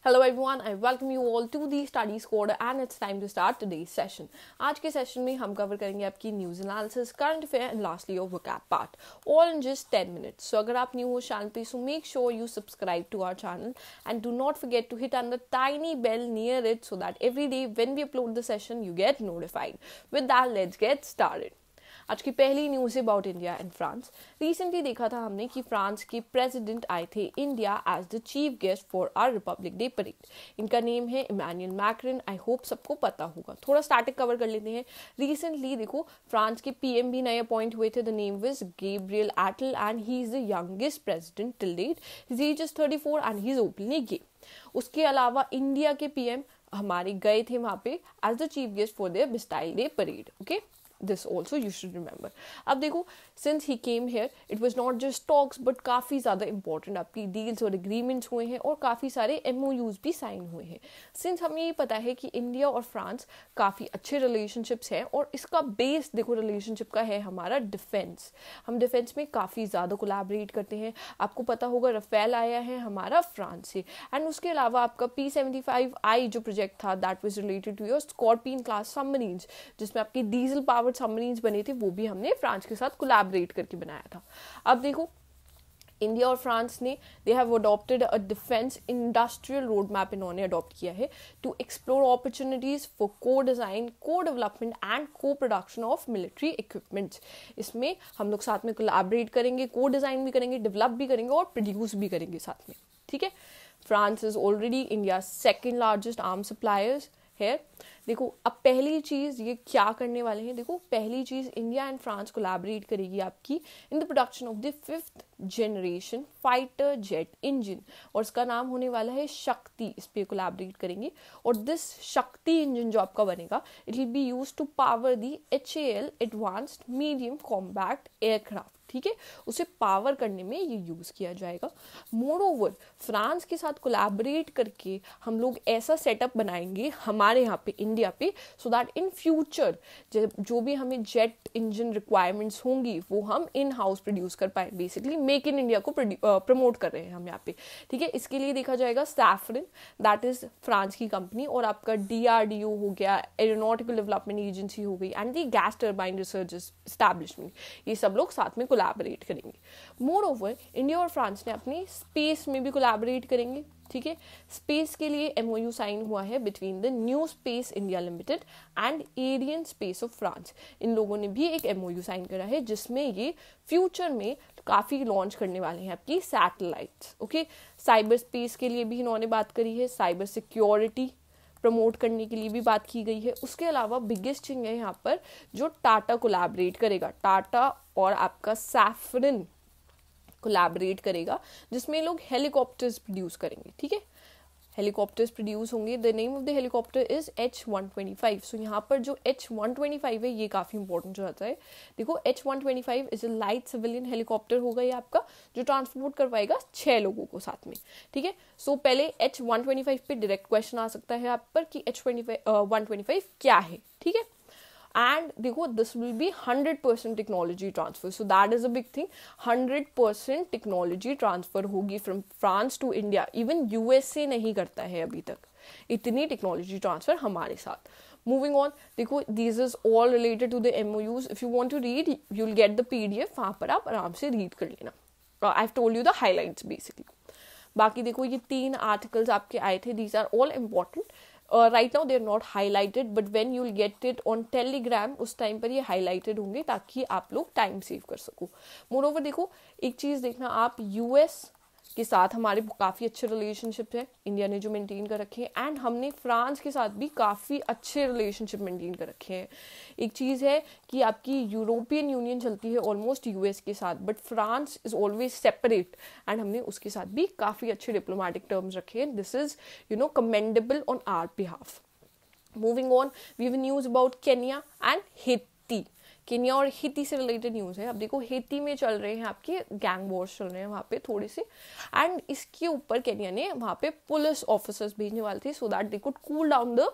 Hello everyone, I welcome you all to the Study Squad and it's time to start today's session. आज के session में हम cover करेंगे आपकी news analysis, current affair and lastly your vocab part, all in just 10 minutes. So अगर आप new हो channel पे, so make sure you subscribe to our channel and do not forget to hit on the tiny bell near it so that every day when we upload the session you get notified. With that, let's get started. आज की पहली news about India and France. Recently देखा था हमने कि France के president आए थे India as the chief guest for our Republic Day parade. इनका नेम है इमैनुअल मैक्रन. आई होप सबको पता होगा. थोड़ा स्टार्टिंग कवर कर लेते हैं. रिसेंटली देखो फ्रांस के पीएम भी नए अपॉइंट हुए थे. The name was Gabriel Attal and he is the youngest president till date. His age is 34 and he is openly gay. उसके अलावा इंडिया के पीएम हमारे गए थे वहां पे as the chief guest for their Bastille day parade. Okay, this also you should remember. अब देखो since he came here it was not just talks but काफ़ी ज़्यादा important आपकी डील्स और एग्रीमेंट्स हुए हैं और काफ़ी सारे MOUs भी साइन हुए हैं. सिंस हमें ये पता है कि इंडिया और फ्रांस काफ़ी अच्छे रिलेशनशिप्स हैं और इसका बेस देखो रिलेशनशिप का है हमारा डिफेंस. हम डिफेंस में काफ़ी ज़्यादा कोलैबोरेट करते हैं. आपको पता होगा रफेल आया है हमारा फ्रांस से. एंड उसके अलावा आपका P-75I जो प्रोजेक्ट था that was related to your Scorpene class submarines जिसमें आपकी डीजल पावर्ड सबमरीन्स बने थे, वो भी हमने फ्रांस के साथ कोलैबोरेट करके बनाया था. अब देखो इंडिया और फ्रांस ने they have adopted a defence industrial road map. इन्होंने अडॉप्ट किया है टू एक्सप्लोर अपॉर्चुनिटीज फॉर को डिजाइन, को डेवलपमेंट एंड को प्रोडक्शन ऑफ मिलिट्री इक्विपमेंट्स. इसमें हम लोग साथ में कोलैबोरेट करेंगे, को डिजाइन भी करेंगे, डेवलप भी करेंगे और प्रोड्यूस भी करेंगे साथ में. ठीक है. France is already India second largest arm suppliers है. देखो अब पहली चीज़ ये क्या करने वाले हैं. देखो पहली चीज़ इंडिया एंड फ्रांस कोलैबोरेट करेगी आपकी in the production of the 5th generation fighter jet engine और इसका नाम होने वाला है शक्ति. इस पर कोलैबोरेट करेंगे और दिस शक्ति इंजन जो आपका बनेगा it will be used to power the HAL advanced medium combat aircraft. ठीक है, उसे पावर करने में ये यूज किया जाएगा. मोर ओवर फ्रांस के साथ कोलैबोरेट करके हम लोग ऐसा सेटअप बनाएंगे हमारे यहाँ पे इंडिया पे सो दैट इन फ्यूचर जो भी हमें जेट इंजन रिक्वायरमेंट्स होंगी वो हम इन हाउस प्रोड्यूस कर पाए. बेसिकली मेक इन इंडिया को प्रमोट कर रहे हैं हम यहाँ पे. ठीक है, इसके लिए देखा जाएगा सैफरन दैट इज फ्रांस की कंपनी और आपका DRDO हो गया, एरोनॉटिकल डेवलपमेंट एजेंसी हो गई and the gas turbine research establishment. ये सब लोग साथ में कोलैबोरेट करेंगे. मोर ओवर इंडिया और फ्रांस ने अपनी स्पेस में भी कोलैबोरेट करेंगे. ठीक है, स्पेस के लिए MOU साइन हुआ है between the new space India limited and Arianespace of France. इन लोगों ने भी एक MOU साइन करा है जिसमें ये फ्यूचर में काफ़ी लॉन्च करने वाले हैं आपकी सैटेलाइट्स. ओके, साइबर स्पेस के लिए भी इन्होंने बात करी है, साइबर सिक्योरिटी प्रमोट करने के लिए भी बात की गई है. उसके अलावा बिगेस्ट थिंग है यहाँ पर जो टाटा कोलैबोरेट करेगा. टाटा और आपका सैफरन कोलैबोरेट करेगा जिसमें लोग हेलीकॉप्टर्स प्रोड्यूस करेंगे. ठीक है, हेलीकॉप्टर्स प्रोड्यूस होंगे. The name of the helicopter is H-125. सो यहाँ पर जो H-125 है ये काफ़ी इंपॉर्टेंट हो जाता है. देखो H-125 is a light civilian helicopter होगा ये आपका जो ट्रांसपोर्ट कर पाएगा 6 लोगों को साथ में. ठीक है, सो पहले H-125 पे डायरेक्ट क्वेश्चन आ सकता है आप पर कि H-125 क्या है. ठीक है, and देखो this will be 100% technology transfer, so that is a big thing. 100% technology transfer होगी from France to India. even USA नहीं करता है अभी तक इतनी टेक्नोलॉजी ट्रांसफर हमारे साथ. Moving on, देखो this is all related to the MOUs. if you want to read you'll get the PDF. वहाँ पर आप आराम से रीड कर लेना. I've told you the highlights basically. बाकी देखो ये 3 आर्टिकल्स आपके आए थे. these are all important. Right now they are not highlighted but when you'll get it on Telegram उस टाइम पर ये highlighted होंगे ताकि आप लोग टाइम सेव कर सको. मोर ओवर देखो एक चीज़ देखना आप, US के साथ हमारे काफ़ी अच्छे रिलेशनशिप है इंडिया ने जो मेंटेन कर रखे हैं एंड हमने फ्रांस के साथ भी काफ़ी अच्छे रिलेशनशिप मेंटेन कर रखे हैं. एक चीज़ है कि आपकी यूरोपियन यूनियन चलती है ऑलमोस्ट US के साथ but France is always separate and हमने उसके साथ भी काफ़ी अच्छे डिप्लोमेटिक टर्म्स रखे हैं. This is commendable on our behalf. Moving on, we have news about Kenya and Haiti. Kenya और हेती से रिलेटेड न्यूज़ है। अब देखो हेती में चल रहे हैं आपके गैंग वॉर्स चल रहे हैं वहाँ पे थोड़े से, एंड इसके ऊपर केन्या ने वहाँ पे पुलिस ऑफिसर्स भेजने वाले थे so that they could cool down the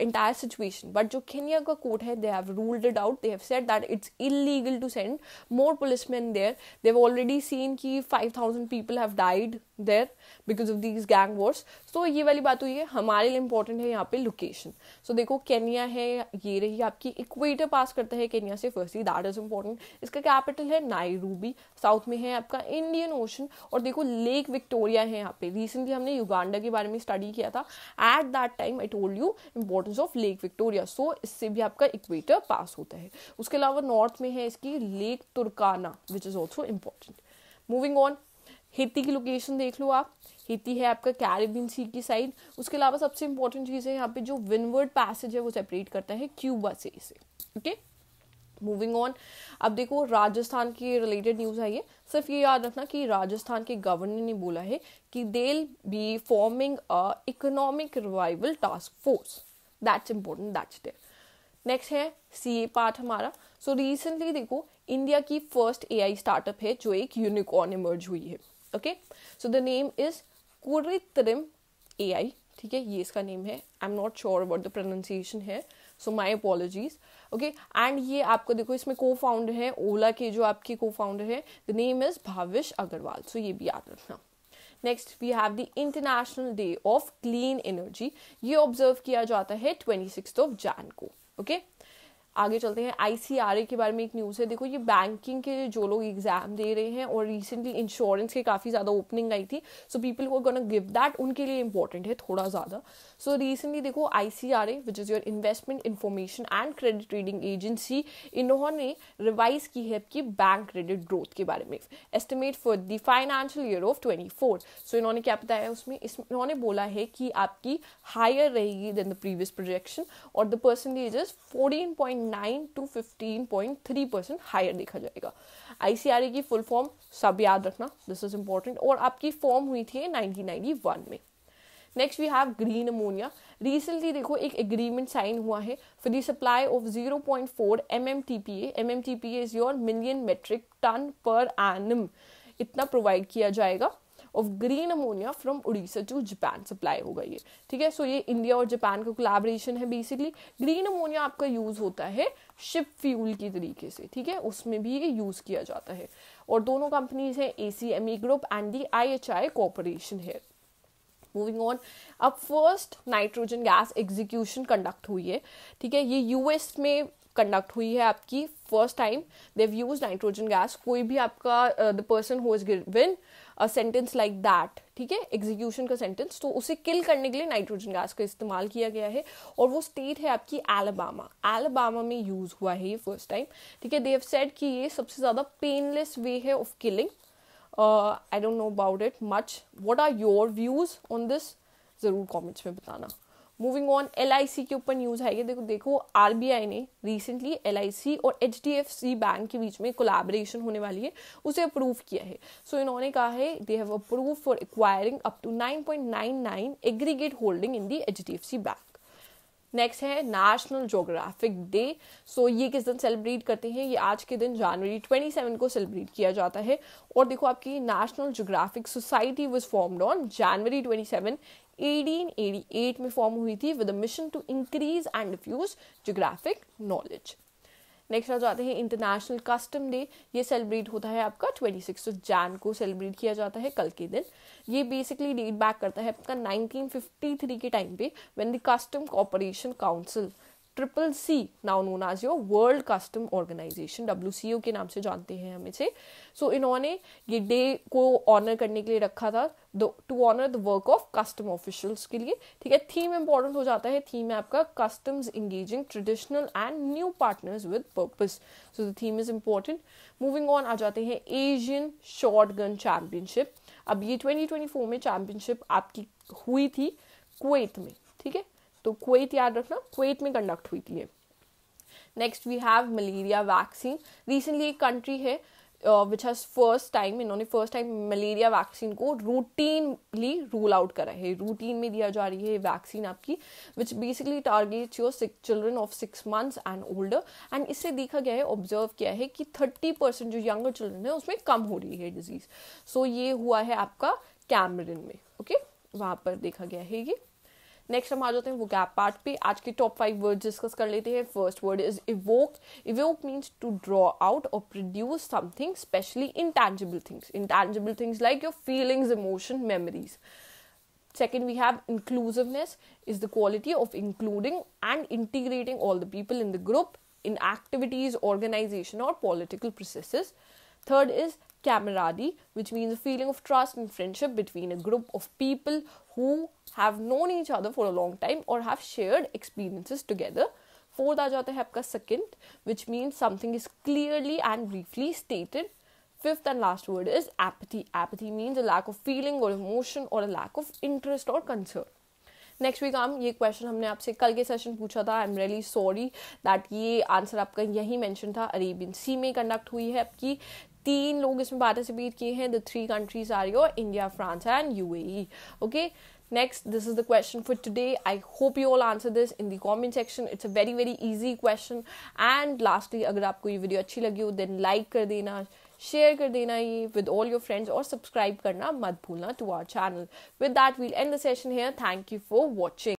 entire situation. But जो केन्या का कोर्ट है, they have ruled it out. They have said that it's illegal to send more policemen there. They've already seen कि 5,000 people have died there because of these gang wars. So ये वाली बात हुई है। हमारे लिए important है यहाँ पे लोकेशन। So देखो केन्या है, ये रही आपकी इक्वेटर पास करता है केन्या से, फर्स्टली दैट इज इम्पोर्टेंट। इसका कैपिटल है नाइरोबी, साउथ में है आपका इंडियन ओशन, और देखो लेक विक्टोरिया है यहाँ पे। रिसेंटली हमने युगांडा के बारे में स्टडी किया था, at that time I told you importance of lake Victoria. So इससे भी आपका इक्वेटर पास होता है। उसके अलावा नॉर्थ में है इसकी lake तुर्काना which is also important. Moving on, Haiti की लोकेशन देख लो आप। हेती है आपका कैरिबियन सी की साइड। उसके अलावा सबसे इंपॉर्टेंट चीज़ है यहाँ पे जो विंडवर्ड पैसेज है वो सेपरेट करता है क्यूबा से इसे। ओके, मूविंग ऑन, अब देखो राजस्थान की रिलेटेड न्यूज़ है ये। सिर्फ ये याद रखना कि राजस्थान के गवर्नर ने बोला है कि they'll be forming a economic revival task force. That's important, that's their. Next है सीए पार्ट हमारा। सो रिसेंटली देखो इंडिया की फर्स्ट एआई स्टार्टअप है जो एक यूनिकॉर्न इमर्ज हुई है। Okay, so the name is Krutrim AI. ठीक है, ये इसका नेम है। I am not sure about the pronunciation है, so my apologies. Okay, and ये आपको देखो इसमें को फाउंडर है ओला के, जो आपके को फाउंडर है, the name is Bhavish Aggarwal. So ये भी याद रखना। Next we have the international day of clean energy. ये ऑब्जर्व किया जाता है 26 जैन को। ओके, आगे चलते हैं। आईसीआरए के बारे में एक न्यूज़ है। देखो ये बैंकिंग के जो लोग एग्जाम दे रहे हैं, और रिसेंटली इंश्योरेंस के काफ़ी ज़्यादा ओपनिंग आई थी, सो पीपल को गोना गिव दैट, उनके लिए इंपॉर्टेंट है थोड़ा ज़्यादा। सो रिसेंटली देखो ICRA which is your investment information and credit rating agency, इन्होंने रिवाइज की है आपकी बैंक क्रेडिट ग्रोथ के बारे में, estimate for the financial year of 24। सो इन्होंने क्या बताया उसमें, इन्होंने बोला है कि आपकी हायर रहेगी देन द प्रीवियस प्रोजेक्शन, और the percentage is 14.9 to 15.3% higher देखा जाएगा। आईसीआरए की फुल फॉर्म सब याद रखना, दिस इज इंपॉर्टेंट, और आपकी फॉर्म हुई थी 1991 में। Next we have green ammonia. Recently देखो एक एग्रीमेंट साइन हुआ है for the supply of 0.4 MMTPA। MMTPA is your million metric ton per annum. इतना प्रोवाइड किया जाएगा of green ammonia from Orissa to Japan, supply होगा ये। ठीक है, सो ये इंडिया और जापान का कोलैबोरेशन है बेसिकली। ग्रीन अमोनिया आपका यूज होता है शिप फ्यूल की तरीके से, ठीक है, उसमें भी ये यूज किया जाता है। और दोनों कंपनीज है ACME group and the IHI corporation है। मूविंग ऑन, अब first nitrogen gas execution conduct हुई है। ठीक है, ये यूएस में कंडक्ट हुई है आपकी फर्स्ट टाइम। देव यूज नाइट्रोजन गैस। कोई भी आपका the person who is given a sentence like that, ठीक है, एग्जीक्यूशन का सेंटेंस, तो उसे किल करने के लिए नाइट्रोजन गैस का इस्तेमाल किया गया है। और वो स्टेट है आपकी एलबामा। एलबामा में यूज हुआ है ये फर्स्ट टाइम। ठीक है, दे हैव सेड कि ये सबसे ज्यादा पेनलेस वे है of killing. I don't know about it much. What are your views on this, जरूर कमेंट्स में बताना। मूविंग ऑन, LIC के ऊपर न्यूज है ये। देखो RBI ने रिसेंटली LIC और HDFC बैंक के बीच में कोलैबोरेशन होने वाली है, उसे अप्रूव किया है। सो इन्होंने कहा है they have approve for acquiring up to 9.99 aggregate holding in the HDFC bank. Next है नेशनल ज्योग्राफिक डे। सो ये किस दिन सेलिब्रेट करते हैं, ये आज के दिन जनवरी 27 को सेलिब्रेट किया जाता है। और देखो आपकी National Geographic Society was formed on January 27 1888 में फॉर्म हुई थी with a mission to increase and diffuse geographic knowledge. Next आ जाते हैं इंटरनेशनल कस्टम डे। ये सेलिब्रेट होता है आपका 26 जैन को सेलिब्रेट किया जाता है, कल के दिन। ये बेसिकली डेट बैक करता है आपका 1953 के टाइम पे, when the custom corporation council CCC, now known as your world custom organization, WCO के नाम से जानते हैं हम इसे। सो इन्होंने ये डे को ऑनर करने के लिए रखा था, to honour the work of custom officials के लिए। ठीक है, थीम इंपॉर्टेंट हो जाता है। थीम है आपका customs engaging traditional and new partners with purpose. So the theme is important. Moving on, आ जाते हैं एशियन शॉर्ट गन चैंपियनशिप। अब ये 2024 में चैंपियनशिप आपकी हुई थी कुवैत में। ठीक है, तो कुवैत याद रखना, कुवैत में कंडक्ट हुई थी ये। Next we have malaria vaccine. Recently एक कंट्री है which has first time malaria vaccine को रूटीनली रूल आउट करा है. रूटीन में दिया जा रही है वैक्सीन आपकी, which basically targets your children of 6 months and older. And इससे देखा गया है, ऑब्जर्व किया है कि 30% जो यंगर चिल्ड्रन है उसमें कम हो रही है डिजीज. सो ये हुआ है आपका कैमरन में. ओके, वहां पर देखा गया है ये. नेक्स्ट हम आ जाते हैं वोकैब पार्ट पे. आज के टॉप 5 वर्ड डिस्कस कर लेते हैं. First word is evoke. Evoke means to draw out और produce something, specially intangible things. Intangible things like your feelings, emotion, memories. Second, we have inclusiveness is the quality of including and integrating all the people in the group in activities, organization or political processes. Third is camaraderie, which means a feeling of trust and friendship between a group of people who have known each other for a long time or have shared experiences together. Fourth आ जाता है आपका second, which means something is clearly and briefly stated. Fifth and last word is apathy. Apathy means a lack of feeling or emotion or a lack of interest or concern. Next week हम ये question हमने आपसे कल के session पूछा था. I am really sorry that ये answer आपका यही मेंशन था. अरेबियन सी में कंडक्ट हुई है आपकी. 3 लोग इसमें पार्टिसिपेट किए हैं. The 3 countries are your India, France and UAE. Okay, next, this is the question for today. I hope you all answer this in the comment section. It's a very very easy question. And lastly, अगर आपको ये video अच्छी लगी हो then like कर देना, share कर देना ये with all your friends और सब्सक्राइब करना मत भूलना to our channel. With that, we'll end the session here. Thank you for watching.